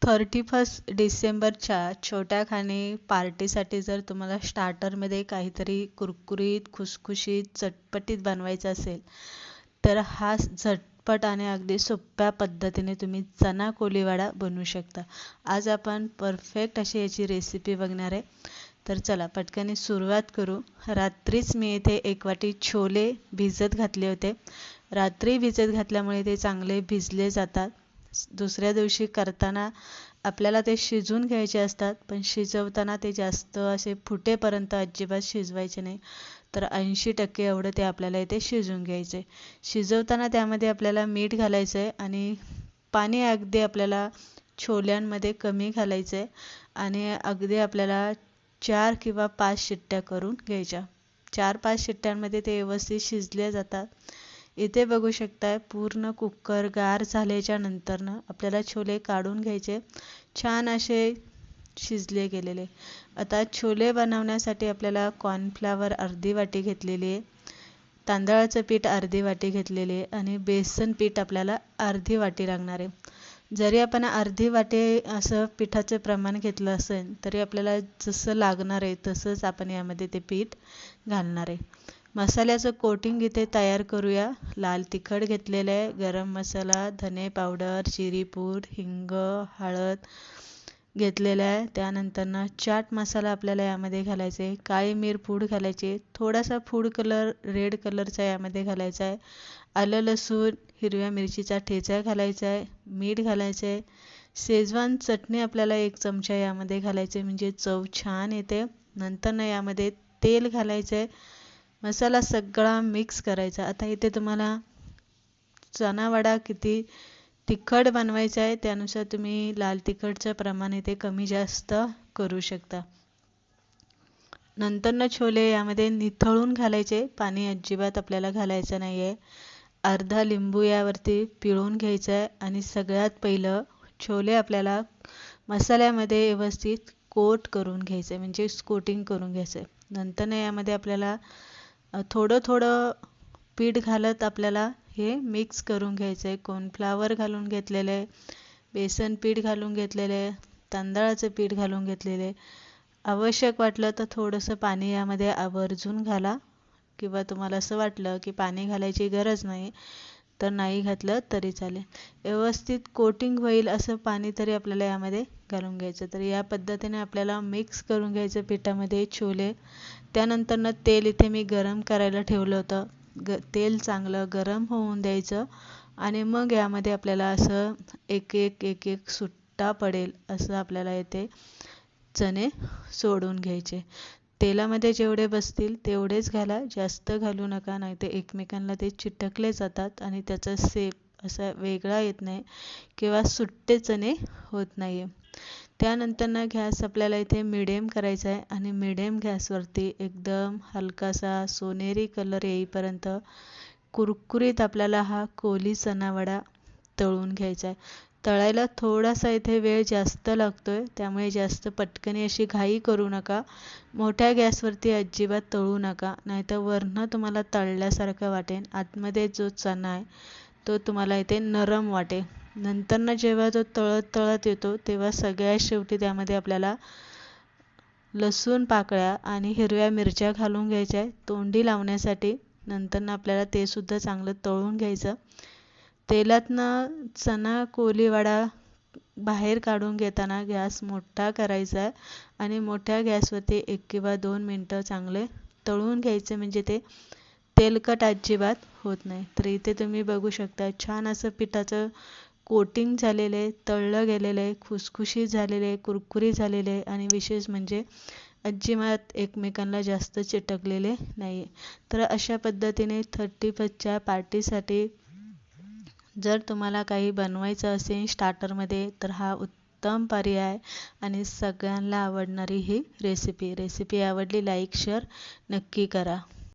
डिसेंबरच्या छोट्या खाणी पार्टीसाठी जर तुम्हाला स्टार्टरमध्ये काहीतरी कुरकुरीत, खुसखुशीत, चटपटीत बनवायचं असेल, तर हा झटपट आणि अगदी सोप्या पद्धतीने तुम्ही चना कोलीवाडा बनवू शकता. आज आपण परफेक्ट अशी याची रेसिपी बघणार आहे. तर चला पटकन सुरुवात करू. रात्रीच मी इथे 1 वाटी छोले भिजत घातले होते. रात्री भिजत घातल्यामुळे ते चांगले भिजले जातात. दुसऱ्या दिवशी करताना आपल्याला ते शिजवून घ्यायचे असतात, पण शिजवताना ते जास्त असे फुटेपर्यंत अजिबात शिजवायचे नाही. तर 80% एवढं ते आपल्याला इथे शिजवून घ्यायचे. शिजवताना त्यामध्ये आपल्याला मीठ घालायचं आहे आणि पाणी अगदी आपल्याला छोल्यांमध्ये कमी घालायचं आहे आणि अगदी आपल्याला 4 किंवा 5 शिट्ट्या करून घ्यायच्या. 4-5 शिट्ट्यांमध्ये ते व्यवस्थित शिजले जातात. इथे बघू शकताय पूर्ण कुकर गार झाल्याच्या नंतरनं आपल्याला छोले काढून घ्यायचे. छान असे शिजले गेलेले. आता छोले बनवण्यासाठी आपल्याला कॉर्नफ्लॉवर अर्धी वाटी घेतलेली आहे, तांदळाचं पीठ अर्धी वाटी घेतलेले आहे आणि बेसन पीठ आपल्याला अर्धी वाटी लागणार आहे. जरी आपण अर्धी वाटी असं पिठाचं प्रमाण घेतलं असेल तरी आपल्याला जसं लागणार आहे तसंच आपण यामध्ये ते पीठ घालणार आहे. मसाल्याचं कोटिंग इथे तयार करूया. लाल तिखट घेतलेलं आहे, गरम मसाला, धने पावडर, जिरी पूड, हिंग, हळद घेतलेलं आहे. त्यानंतरनं चाट मसाला आपल्याला यामध्ये घालायचा आहे, काळी मिर पूड घालायची, थोडासा फूड कलर रेड कलरचा यामध्ये घालायचा आहे, आलं लसूण हिरव्या मिरचीचा ठेचा घालायचा आहे, मीठ घालायचं आहे, शेजवान चटणी आपल्याला 1 चमचा यामध्ये घालायचे म्हणजे चव छान येते. नंतरनं यामध्ये तेल घालायचं आहे. मसाला सगळा मिक्स करायचा. आता इथे तुम्हाला चना वडा किती तिखट बनवायचा आहे त्यानुसार तुम्ही लाल तिखटचं प्रमाण इथे कमी जास्त करू शकता. नंतरनं छोले यामध्ये निथळून घालायचे, पाणी अजिबात आपल्याला घालायचं नाही आहे. अर्धा लिंबू यावरती पिळून घ्यायचा आहे आणि सगळ्यात पहिलं छोले आपल्याला मसाल्यामध्ये व्यवस्थित कोट करून घ्यायचं आहे, म्हणजे कोटिंग करून घ्यायचं आहे. नंतरनं यामध्ये आपल्याला थोडं थोडं पीठ घालत आपल्याला हे मिक्स करून घ्यायचं आहे. कॉर्नफ्लॉवर घालून घेतलेलं आहे, बेसन पीठ घालून घेतलेलं आहे, तांदळाचं पीठ घालून घेतलेलं आहे. आवश्यक वाटलं तर थोडंसं पाणी यामध्ये आवर्जून घाला किंवा तुम्हाला असं वाटलं की पाणी घालायची गरज नाही तर नाही घातलं तरी चालेल. व्यवस्थित कोटिंग होईल असं पाणी तरी आपल्याला यामध्ये घालून घ्यायचं. तर या पद्धतीने आपल्याला मिक्स करून घ्यायचं पिठामध्ये छोले. त्यानंतरनं तेल इथे मी गरम करायला ठेवलं होतं. तेल चांगलं गरम होऊन द्यायचं आणि मग यामध्ये आपल्याला असं एक एक सुट्टा पडेल असं आपल्याला इथे चणे सोडून घ्यायचे. तेलामध्ये जेवढे बसतील तेवढेच घाला, जास्त घालू नका, नाही ते एकमेकांना ते चिटकले जातात आणि त्याचा शेप असा वेगळा येत नाही किंवा सुट्टे चणे होत नाही. त्यानंतरनं गॅस आपल्याला इथे मिडियम करायचा आहे आणि मिडियम गॅसवरती एकदम हलकासा सोनेरी कलर येईपर्यंत कुरकुरीत आपल्याला हा कोली चना वडा तळून घ्यायचा आहे. तळायला थोडासा इथे वेळ जास्त लागतोय, त्यामुळे जास्त पटकन अशी घाई करू नका. मोठ्या गॅसवरती अजिबात तळू नका, नाहीतर वरनं तुम्हाला तळल्यासारखं वाटेल, आतमध्ये जो चना आहे तो तुम्हाला इथे नरम वाटेल. नंतरनं जेव्हा तो तळत तळत येतो तेव्हा सगळ्यात शेवटी त्यामध्ये आपल्याला लसूण पाकळ्या आणि हिरव्या मिरच्या घालून घ्यायच्या आहे तोंडी लावण्यासाठी. नंतरनं आपल्याला ते सुद्धा चांगलं तळून घ्यायचं. तेलातनं चना कोलीवाडा बाहेर काढून घेताना गॅस मोठा करायचा आहे आणि मोठ्या गॅसवरती 1 किंवा 2 मिनटं चांगले तळून घ्यायचे, म्हणजे ते तेलकट अजिबात होत नाही. तर इथे तुम्ही बघू शकता छान असं पिठाचं कोटिंग झालेलं आहे, तळलं गेलेलं आहे, खुसखुशीत झालेलं आहे, कुरकुरीत झालेलं आहे आणि विशेष म्हणजे अजिबात एकमेकांना जास्त चिटकलेले नाही. तर अशा पद्धतीने 31च्या पार्टीसाठी जर तुम्हाला काही बनवायचं असेल स्टार्टरमध्ये तर हा उत्तम पर्याय आणि सगळ्यांना आवडणारी ही रेसिपी आवडली लाईक शेअर नक्की करा.